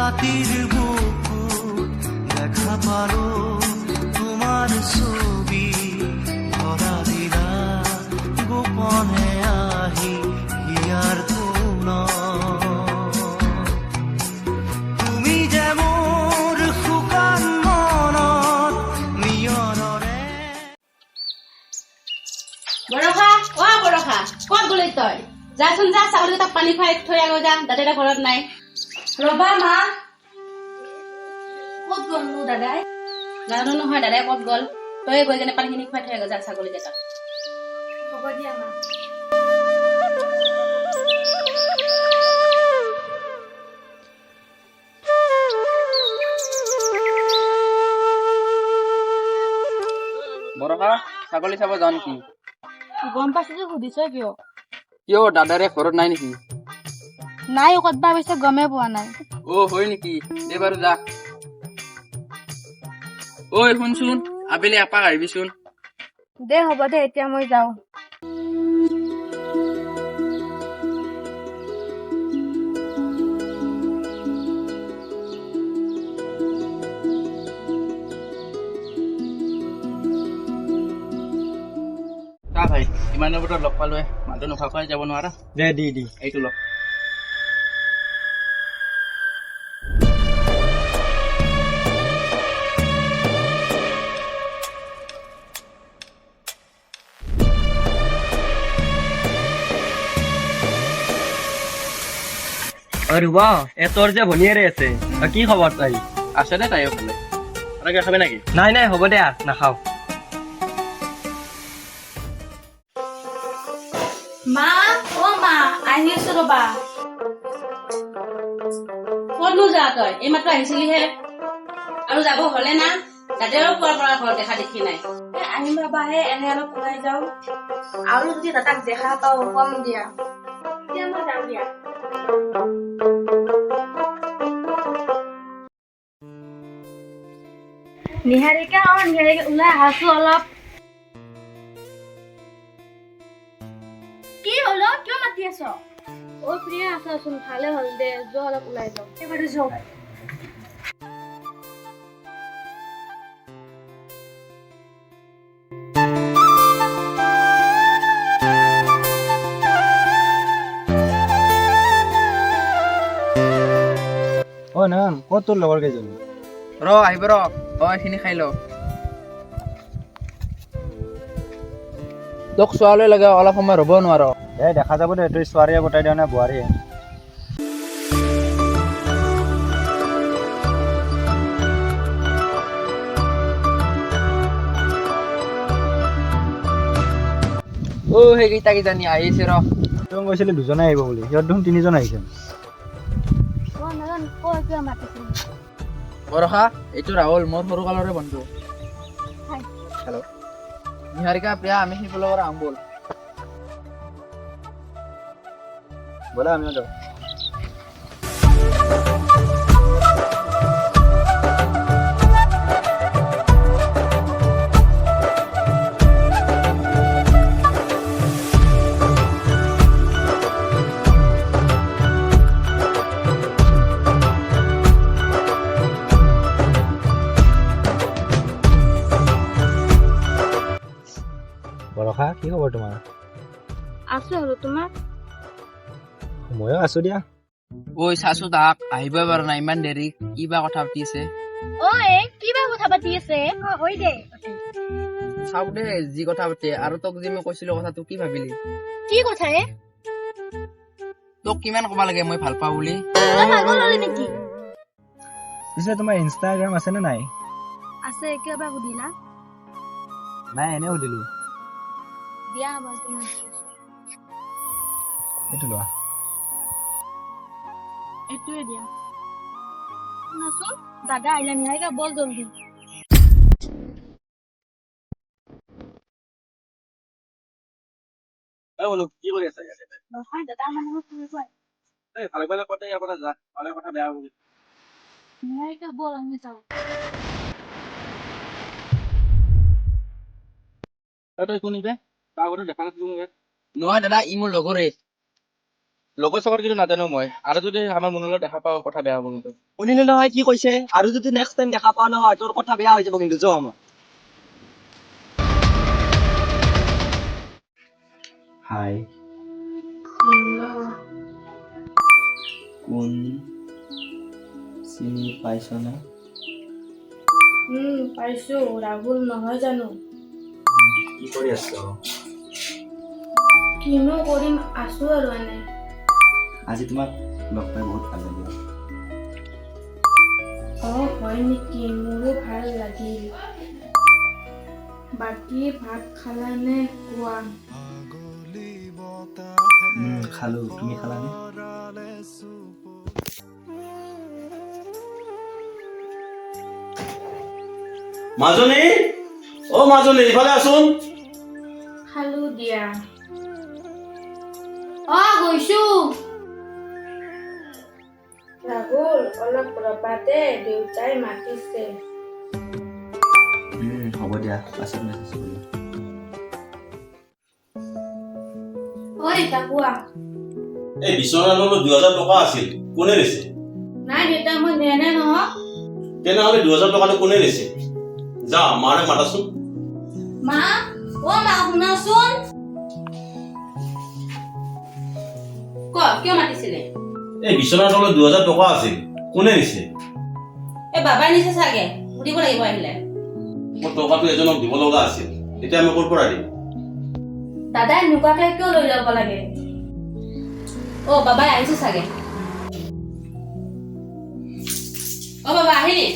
রাতের বুকু দেখা পালো তোমার ছবি ধরা দিলা গোপনে আহি হিয়ার কোন তুমি যে মোর শুকান মনত নিয়নৰে বৰষা বৰষা ক'ত গলি তই যাচোন যা ছাগলী তাক পানী খুৱাই থৈ আগ যা দাদাটা ঘৰত নাই ৰবা মা ক'ত গ'লনো দাদাই জানো নহয় দাদাই ক'ত গ'ল তই গৈ কেনে পানীখিনি খুৱাই থৈ আগ যা ছাগলী কেইটাক হ'ব দিয়া মা বৰষা ছাগলী চাব যাওঁ নেকি গম পাইছো যে সুধিছ কিয় কিয় দাদাৰে ঘৰত নাই নেকি নাই ক'তবা পিছে গমে পোৱা নাই হয় নেকি দে বাৰু যা শুনচোন আবেলি এপাক আহিবিচোন দে হ'ব দে এতিয়া মই যাওঁ চা ভাই ইমানৰ ভিতৰত লগ পালোৱে মানুহটো নোখোৱাকৈ যাব নোৱাৰা দে দি এইটো লগ ৰুবা তোৰ যে ভনীয়েৰে আছে কি খবৰ তাই আছে দে তাইও খালে আৰু কিবা খাবি নেকি নাই হ'ব দে নাখাও মা মা আহি আছো ৰবা ক'তনো যা তই এইমাত্ৰ আহিছিলিহে আৰু যাব হ'লে না দাদাও খোৱাৰ পৰা ঘৰত দেখা দেখি নাই আহিম ৰবা এনে অলপ ওলাই যাওঁ আৰু যদি দাদাক দেখা পাওঁ কম দিয়া এতিয়া মই যাওঁ দিয়া নিহাৰিকা ওলাই আহাছো অলপ কি হলো কিয় মাতি আছ প্ৰিয়া আছাচোন ভালে হ'ল দে যোৱা অলপ ওলাই যাওঁ এবাৰ যাওঁ নাম ক'ত তোৰ লগৰ কেইজন আহিব এইখিনি খাই ল তোক চোৱালৈ লাগে অলপ সময় ৰ'ব নোৱাৰ দেখা যাব দে তই ছোৱালীয়ে পতাই দিয় নে বোৱাৰীয়ে সেইকেইটা কিজানি আহিছে তই কৈছিলি দুজনে আহিব বুলি সিহঁত দেখোন তিনিজন আহিছে বৰষা এইটো ৰাহুল মোৰ সৰু কালৰে বন্ধু হেল্ল' নিহাৰিকা প্ৰিয়া আমি সেইফালৰ পৰা আহোঁ ব'ল ব'লা আমিও যাওঁ বৰষা কি খবৰ তোমাৰ আছো আৰু তোমাৰ ময়ো আছো দিয়া চাচো তাক আহিবই পৰা নাই ইমান দেৰি কিবা কথা পাতি আছে কিবা কথা পাতি আছে হয় দে চাওক দে যি কথা পাতে আৰু তোক যি মই কৈছিলো কথাটো কি ভাবিলি কি কথা তোক কিমান ক'ব লাগে মই ভাল পাওঁ বুলি নেকি পিছে তোমাৰ ইনষ্টাগ্ৰাম আছে নে নাই আছে কিয় বা সুধিলা নাই এনে সুধিলো দিয়া আবার তোমার এইটো লোৱা এটুয়ে দিয়া শুনাচোন দাদা আইলা নিহাৰিকা বল জলদি বোলো কি কৰি আছা ইয়াতে নহয় দাদা মানুহক ফুৰিব ভালে ভালে কতে ইয়াৰ পৰা যা ভালে কথা বেয়া হ'ব নিহাৰিকা বল আমি যাওঁ তই শুনিবে তাৰ আগতে দেখা নাছিলো নহয় দাদা ই মোৰ লগৰে লগৰ চগৰ কিন্তু নাজানো মই, আৰু যদি আমাৰ মনৰ লগত দেখা পাওঁ কথা বেয়া হ'ব কিন্তু। শুনিলে নহয় কি কৈছে, আৰু যদি নেক্সট টাইম দেখা পোৱা নহয় তোৰ কথা বেয়া হৈ যাব কিন্তু জ আমাৰ। হাই কোন চিনি পাইছ না? পাইছো, ৰাহুল নহয় জানো? কি কৰি আছ? কিনো কৰিম, আছো আৰু এনে। আজি তোমাক লগ পাই বহুত ভাল লাগিল। হয় নেকি? মোৰো ভাল লাগিল। বাকী ভাত খালানে কোৱা? খালো, তুমি খালানে? মাজনী, অ মাজনী, ইফালে আছোন। খালো দিয়া। গৈছো। ৰাহুল, অলপ ৰবা দে, দেউতাই মাতিছে। হ'ব দিয়া, পাছত মেছেজ কৰিম। কোৱা। এই বিচনাৰ লগত 2000 টকা আছিল, কোনে দিছে? নাই দেউতা, মই নিয়া নাই নহয়। তেনেহলে 2000 টকাটো কোনে দিছে? যা মাৰে মাতাচোন। মা, মা শুনাচোন। কিয় মাতিছিলে? এই বিচনাৰ তলত 2000 টকা আছিল, কোনে দিছে? বাবাই নিছে চাগে, সুধিব লাগিব আহিলে। মোৰ টকাটো এজনক দিব লগা আছিল, এতিয়া আমি ক'ৰ পৰা দিম? দাদাই নোকোৱাকে কিয় লৈ যাব লাগে? বাবাই আহিছে চাগে। বাবা আহিলি?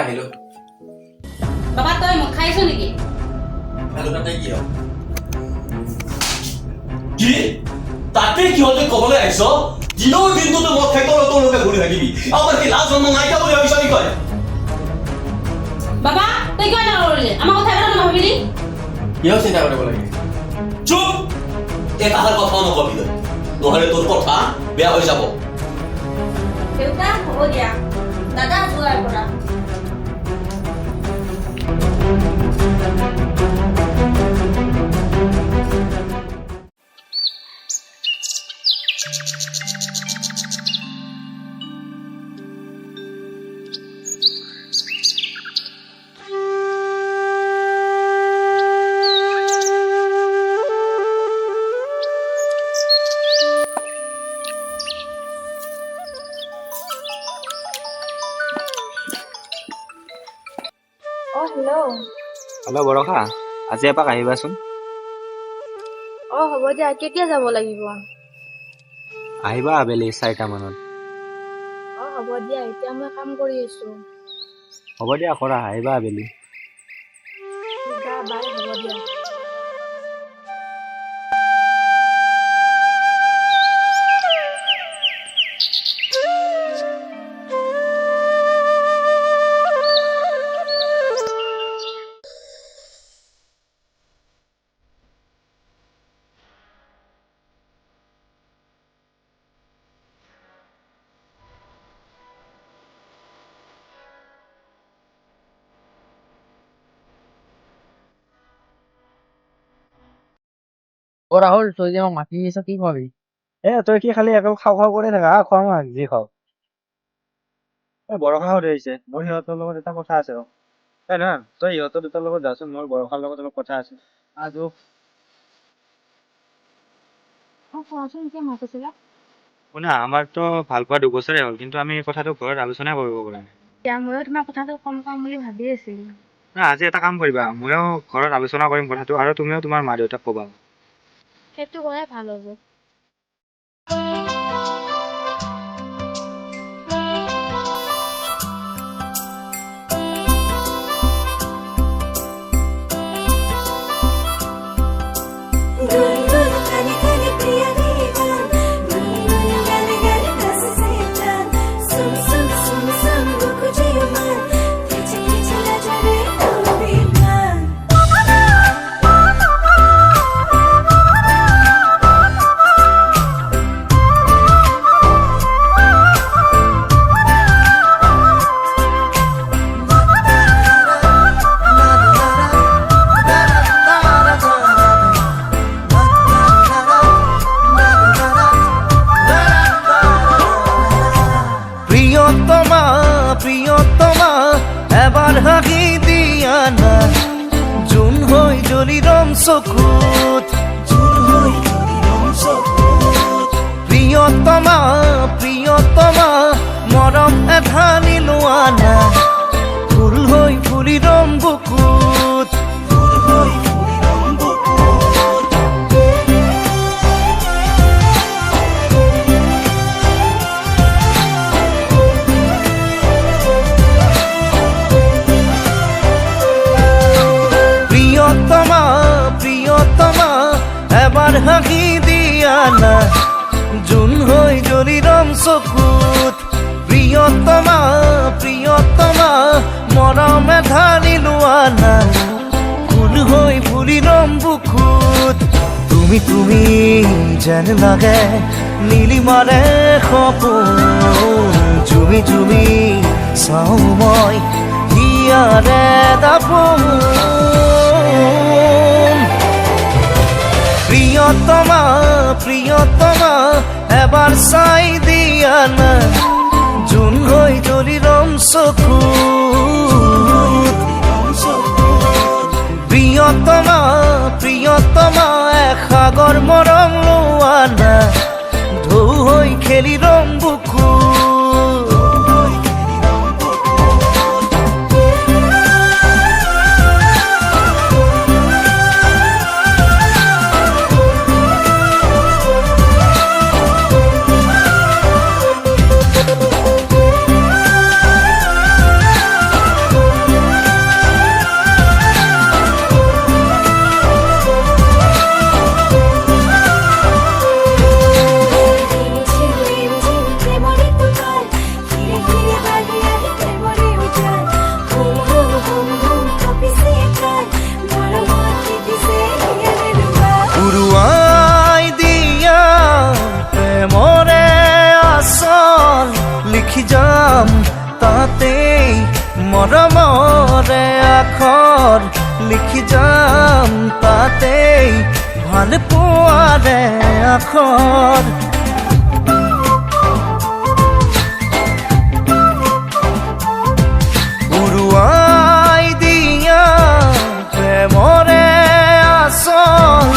আহিলো। বাবা, তই মোক খাইছ নেকি? কি তাতে কিহতে কবলৈ আহিছ? দিনৰ দিনটোতো মদ খাই তোলোকে ঘূৰি থাকিবি, আমাৰ কি লাজ জন্ম নাইকিয়া বুলি ভাবিছ নেকি? বাবা, তই কিয় এনেকুৱা কৰিলি? আমাৰ কথা এটা নাভাবিলি? কিয় চিন্তা কৰিব লাগে? চুপ! এটাৰ কথাও নকবি তই, নহলে তোৰ কথা বেয়া হৈ যাব। দেউতা, হ'ব দিয়া। দাদা যোৱাৰ পৰা। হেল্ল' বৰষা, আজি এপাক আহিবাচোন। হ'ব দিয়া। কেতিয়া যাব লাগিব? আহিবা আবেলি 4টা মানত। হ'ব দিয়া, এতিয়া মই কাম কৰি আছো। হ'ব দিয়া, কৰা, আহিবা আবেলি। বাই, হ'ব দিয়া। ৰাহুল, তই যে মোক মাতি দিছ, কি খোৱাবি? তই কি খালি একো খাওঁ খাওঁ কৰি থাকা, খোৱা মই যি খাওঁ। বৰষা সুধি আহিছে, মোৰ সিহঁতৰ লগত এটা কথা আছে। নহয়, তই সিহঁতৰ দুটাৰ লগত যাচোন, মোৰ বৰষাৰ লগত অলপ কথা আছে। শুনা, আমাৰতো ভাল পোৱা 2 বছৰে হ'ল, কিন্তু আমি কথাটো ঘৰত আলোচনা কৰিব পৰা নাই। ময়ো তোমাৰ কথাটো কম বুলি ভাবি আছিলো। আজি এটা কাম কৰিবা, ময়ো ঘৰত আলোচনা কৰিম কথাটো, আৰু তুমিও তোমাৰ মা দেউতাক ক'বা। সেইটো কৰাই ভাল হ'ব। হাঁহি দিয়া না জোন হৈ জ্বলি ৰম চকুত প্ৰিয়তমা প্ৰিয়তমা মৰম এধানি লোৱা না ফুল হৈ ফুলি ৰম বুকুত প্ৰিয়তমা প্ৰিয়তমা এবাৰ হাঁহি দিয়া না জোন হৈ জ্বলি ৰম চকুত প্ৰিয়তমা প্ৰিয়তমা মৰম এধানি লোৱা না ফুল হৈ ফুলি ৰম বুকুত তুমি তুমি যেন লাগে নীলিমাৰে সপোন জুমি জুমি চাওঁ মই হিয়াৰে দাপোন প্ৰিয়তমা প্ৰিয়তমা এবাৰ চাই দিয়া না জোন হৈ জ্বলি ৰম চকুত প্ৰিয়তমা প্ৰিয়তমা এসাগৰ মৰম লোৱা না ঢৌ হৈ খেলি ৰম বুকুত উৰুৱাই দিয়া প্ৰেমৰে আচল লিখি যাম তাতেই মৰমৰে আখৰ লিখি যাম তাতেই ভাল পোৱাৰে আখৰ উৰুৱাই দিয়া প্ৰেমৰে আচল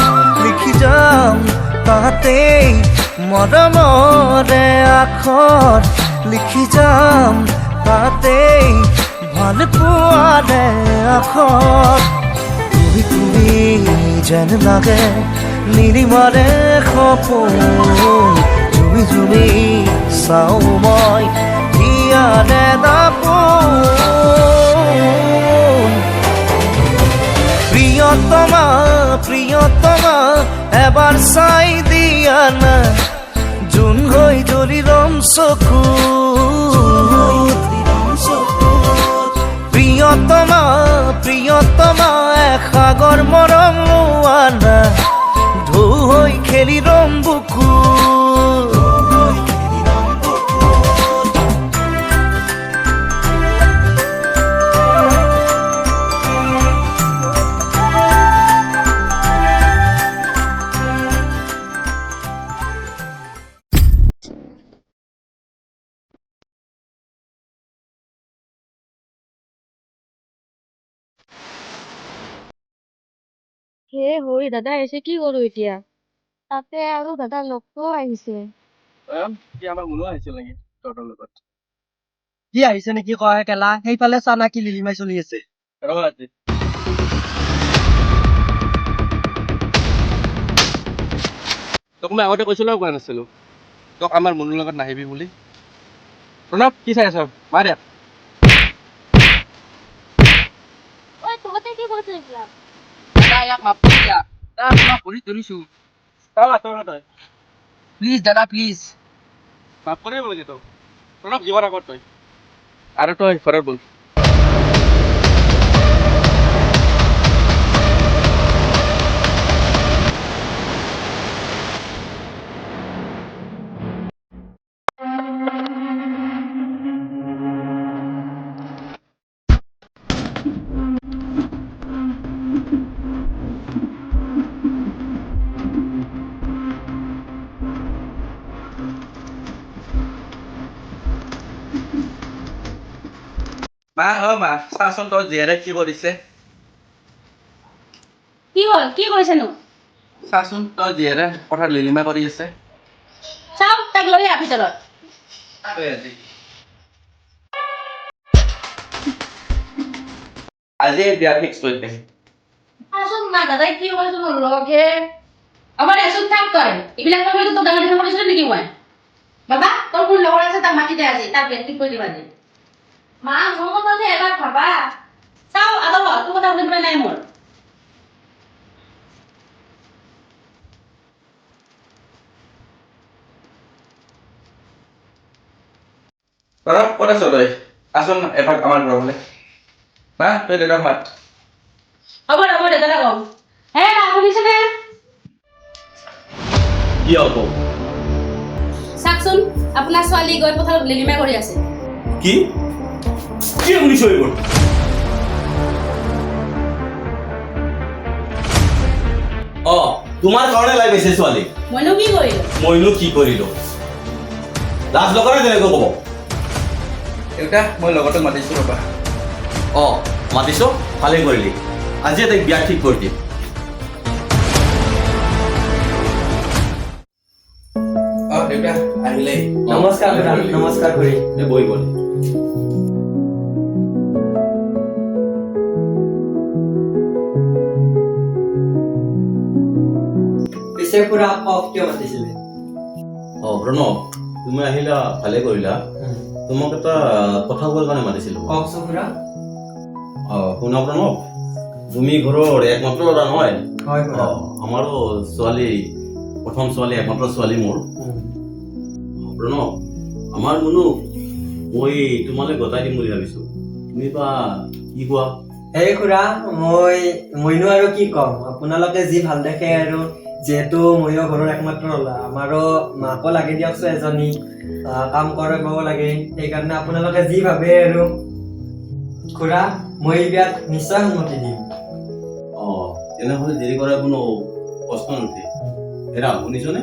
লিখি যাম তাতেই মৰমৰে আখৰ লিখি যাম তাতেই ভাল পোৱাৰে আখৰ তুমি তুমি যেন লাগে নীলিমাৰে সপোন জুমি জুমি চাওঁ মই হিয়াৰে দাপোন প্ৰিয়তমা প্ৰিয়তমা এবাৰ চাই দিয়া না জোন হৈ জ্বলি ৰম চকুত প্ৰিয়তমা প্ৰিয়তমা এসাগৰ মৰম লোৱা না ঢৌ হৈ খেলি ৰম বুকুত হে হৰি দাদা আহিছে কি কৰো এতিয়া তাতে আৰু দাদা লগটোও আহিছে কি আমাৰ মনো আহিছিল নেকি তহঁতৰ লগত কি আহিছে নেকি কয় কেলা সেইফালে চানাকি লিলিমাই চলি আছে ৰ আজি তোক মই আগতে কৈছিলো কোৱা নাছিলো তোক আমাৰ মনৰ লগত নাহিবি বুলি প্ৰণৱ কি চাই আছ মাৰ ইয়াত ঐ তহঁতে কি কৰিছ এইবিলাক ইয়াক মাফ কৰি দিয়া তাক মই ভৰি ধৰিছো তই আঁতৰ তই প্লিজ দাদা প্লিজ মাফ কৰিব লাগে তোক প্ৰণৱ জীৱন আগত তই আৰু তই ঘৰত বল মা মা চাচোন তই জীয়েৰে কি কৰিছে কি হ'ল কি কৰিছেনো চাচোন তই জীয়েৰে পথাৰত লিলিমা কৰি আছে চাও তাক লৈ আহ ভিতৰত আজি বিয়া ফিক্স কৰি দে আচোন না দাদাই কি কৰিছে মোৰ লগে আমাৰ এচোন থাক তই এইবিলাক কৰিলে তোক ডাঙৰ ডাঙৰ কৰিছিলো নেকি মই বাবা তোৰ কোন লগৰ আছে তাক মাতি দে আজি তাক বেটি কৰি দিবা আজি মা মোৰ কথা যে এবাৰ ভাবা চাও আদৰ তোৰ কথা শুনিবলৈ নাই মোৰ ক'ত আছ তই আচোন এপাক আমাৰ ঘৰলৈ মা তই দেউতাক মাত হ'ব হ'ব দেউতালে কম হে না শুনিছেনে কি হ'ব চাওকচোন আপোনাৰ ছোৱালী গৈ পথাৰত লিলিমা কৰি আছে কি কি শুনিছ এইবোৰ তোমাৰ কাৰণে লাই পাইছে ছোৱালী মইনো কি কৰিলো মইনো কি কৰিলো লাজ নকৰে তেনেকৈ ক'ব দেউতা মই লগতে মাতিছোঁ ৰ'বা মাতিছ ভালেই কৰিলি আজি তাইক বিয়া ঠিক কৰি দিম দেউতা আহিলেই নমস্কাৰ খুৰা নমস্কাৰ খুৰী বহি গ'ল পিছে খুৰা কওক কিয় মাতিছিলে প্ৰণৱ তুমি আহিলা ভালে কৰিলা তোমাক এটা কথা কোৱাৰ কাৰণে মাতিছিলো কওকচোন খুৰা শুনা প্ৰণৱ তুমি ঘৰৰ একমাত্ৰ ল'ৰা নহয় হয় খুৰা আমাৰো ছোৱালী প্ৰথম ছোৱালী একমাত্ৰ ছোৱালী মোৰ প্ৰণৱ আমাৰ মনো মই তোমালৈ গতাই দিম বুলি ভাবিছো তুমি বা কি কোৱা এই খুৰা মইনো আৰু কি ক'ম আপোনালোকে যি ভাল দেখে আৰু যিহেতু ময়ো ঘৰৰ একমাত্ৰ ল'ৰা আমাৰো মাকো লাগে দিয়কচোন এজনী কাম কৰিব লাগে সেইকাৰণে আপোনালোকে যি ভাবে আৰু খুৰা মই এই বিয়াত নিশ্চয় সন্মতি দিম তেনেহ'লে দেৰি কৰাৰ কোনো প্ৰশ্ন নুঠে হেৰা শুনিছনে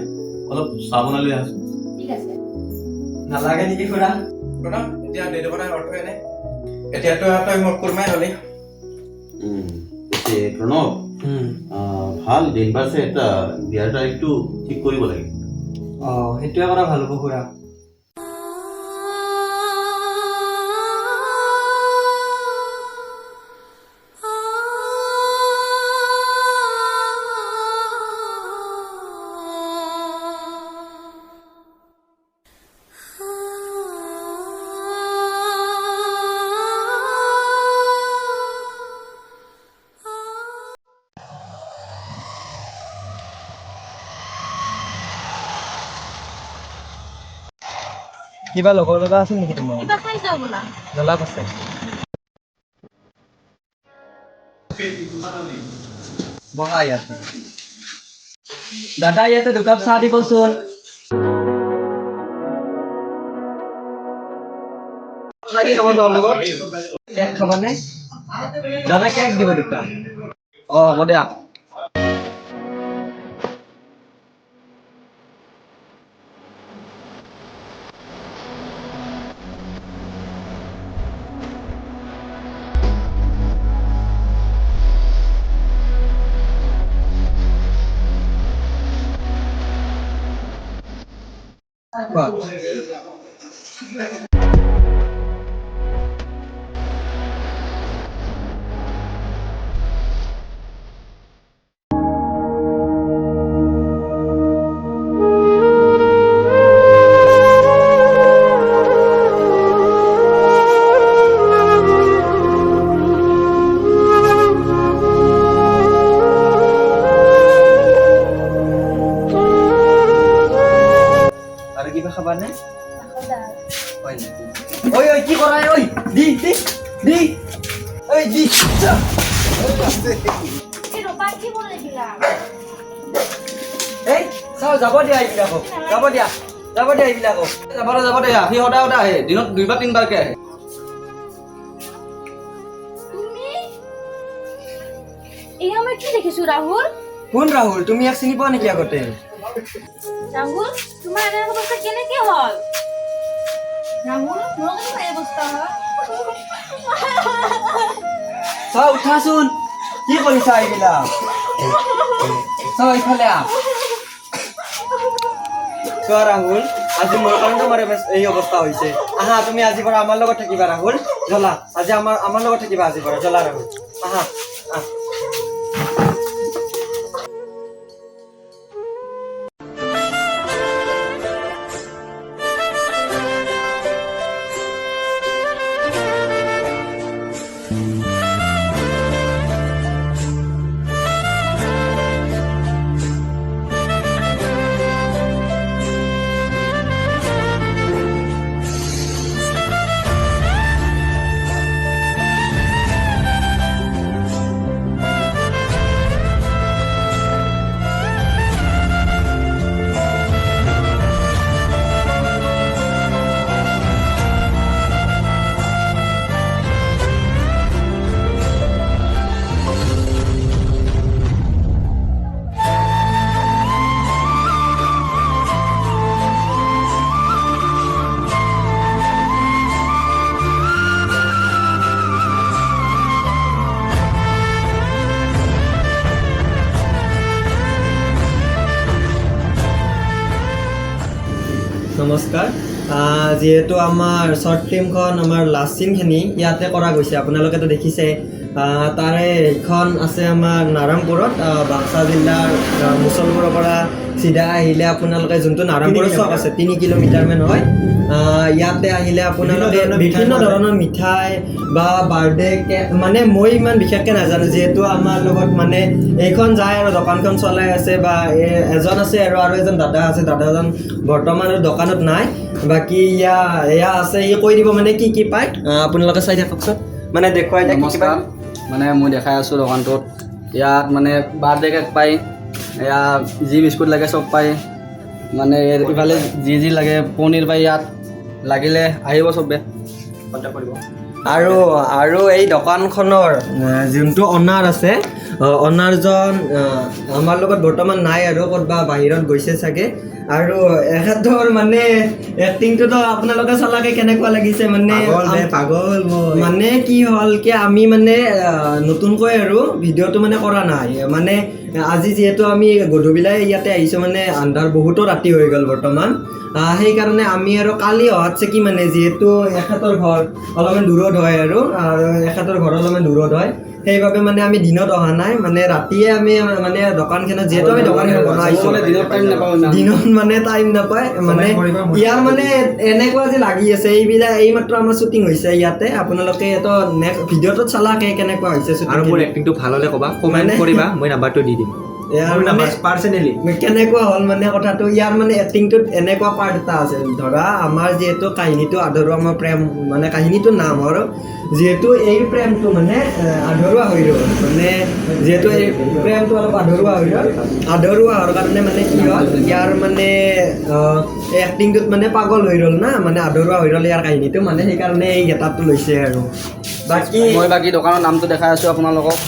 অলপ চাহ বনাই লৈ আছো ঠিক আছে নালাগে নেকি খুৰা প্ৰণৱ এতিয়া দেৰি কৰাৰ অৰ্থ এনে এতিয়াতো তই মোক কুৰমাই হ'লি প্ৰণৱ ভাল দিন পাইছে এটা বিয়াৰ তাৰিখটো ঠিক কৰিব লাগে সেইটোৱে কৰা ভাল হ'ব খুৰা কিবা লগৰ লগা আছিল নেকি তোমাৰ কিবা খাই যাও বোলা জলাপ আছে বহা ইয়াতে দাদা ইয়াতে দুকাপ চাহ দিবচোন কেক খাবানে দাদা কেক দিব দুটা হ'ব দিয়া আৰু কিবা খাবানে হয় নেকি ঐ কি কৰা ঐ দি ঐ দি এই ৰবা কি বনাই দিলা এই চাও যাব দিয়া এইবিলাকক যাব দিয়া এইবিলাকক যাব দে সি সদায় আহে দিনত 2 বা 3 বাৰকে আহে তুমি এয়া মই কি দেখিছো ৰাহুল কোন ৰাহুল তুমি ইয়াক চিনি পোৱা নেকি আগতে ৰাহুল তোমাৰ এনে অৱস্থা কেনেকে হ'ল ৰাহুল মোৰ এই অৱস্থা হ'ল চাও উঠাচোন কি কৰিছা এইবিলাক চাও এইফালে আহ চোৱা ৰাহুল আজি মোৰ কাৰণে তোমাৰ এই অৱস্থা হৈছে আহা তুমি আজিৰ পৰা আমাৰ লগত থাকিবা ৰাহুল জ্বলা আজি আমাৰ লগত থাকিবা আজিৰ পৰা জ্বলা ৰাহুল আহা আহ নমস্কাৰ যিহেতু আমাৰ শ্বৰ্ট ফিল্মখন আমাৰ লাষ্ট চিনখিনি ইয়াতে কৰা গৈছে আপোনালোকেতো দেখিছে তাৰে এইখন আছে আমাৰ নাৰায়ণপুৰত বাক্সা জিলাৰ মুছলপুৰৰ পৰা চিধা আহিলে আপোনালোকে যোনটো নাৰায়ণপুৰৰ চক আছে 3 কিলোমিটাৰমান হয় ইয়াতে আহিলে আপোনালোকে বিভিন্ন ধৰণৰ মিঠাই বা বাৰ্থডে মানে মই ইমান বিশেষকৈ নাজানো যিহেতু আমাৰ লগত মানে এইখন যায় আৰু দোকানখন চলাই আছে বা এজন আছে আৰু এজন দাদা আছে দাদাজন বৰ্তমান দোকানত নাই বাকী এয়া আছে ই কৈ দিব মানে কি কি পায় আপোনালোকে চাই থাককচোন মানে দেখুৱাই দিয়ে নমস্কাৰ মানে মই দেখাই আছোঁ দোকানটোত ইয়াত মানে বাৰ্থডে কেক পায় এয়া যি বিস্কুট লাগে চব পায় মানে ইফালে যি লাগে পনীৰ পায় ইয়াত লাগিলে আহিব চবে কণ্টেক্ট কৰিব আৰু এই দোকানখনৰ যোনটো অনাৰ আছে অনাৰজন আমাৰ লগত বৰ্তমান নাই আৰু ক'ৰবাত বাহিৰত গৈছে চাগে আৰু এখেতৰ মানে এক্টিংটোতো আপোনালোকে চালাকে কেনেকুৱা লাগিছে মানে পাগল মানে কি হ'ল কি আমি মানে নতুনকৈ আৰু ভিডিঅ'টো মানে কৰা নাই মানে আজি যিহেতু আমি গধূলিলাই ইয়াতে আহিছোঁ মানে আন্ধাৰ বহুতো ৰাতি হৈ গ'ল বৰ্তমান সেইকাৰণে আমি আৰু কালি অহাতছে কি মানে যিহেতু এখেতৰ ঘৰ অলপমান দূৰত হয় আৰু এখেতৰ ঘৰ অলপমান দূৰত হয় সেইবাবে মানে আমি দিনত অহা নাই মানে ৰাতিয়ে আমি মানে দোকানখনত যিহেতু আমি দোকানখন বনাইছোঁ দিনত মানে টাইম নাপায় মানে ইয়াৰ মানে এনেকুৱা যে লাগি আছে এইবিলাক এইমাত্ৰ আমাৰ শ্বুটিং হৈছে ইয়াতে আপোনালোকে এইটো নেক্সট ভিডিঅ'টোত চালাকে কেনেকুৱা হৈছে আৰু মোৰ এক্টিংটো ভাল হ'লে ক'বা কমেণ্ট কৰিবা মই নাম্বাৰটো দি দিম পাৰ্চনেলি কেনেকুৱা হ'ল মানে কথাটো ইয়াৰ মানে এক্টিংটোত এনেকুৱা পাৰ্ট এটা আছে ধৰা আমাৰ যিহেতু কাহিনীটো আধৰুৱা আমাৰ প্ৰেম মানে কাহিনীটোৰ নাম আৰু যিহেতু এই প্ৰেমটো মানে আধৰুৱা হৈ ৰ'ল মানে যিহেতু এই প্ৰেমটো অলপ আধৰুৱা হৈ ৰ'ল আধৰুৱা হোৱাৰ কাৰণে মানে কি হ'ল ইয়াৰ মানে এই এক্টিংটোত মানে পাগল হৈ ৰ'ল না মানে আধৰুৱা হৈ ৰ'ল ইয়াৰ কাহিনীটো মানে সেইকাৰণে এই গেটাপটো লৈছে আৰু বাকী দোকানৰ নামটো দেখাই আছোঁ আপোনালোকক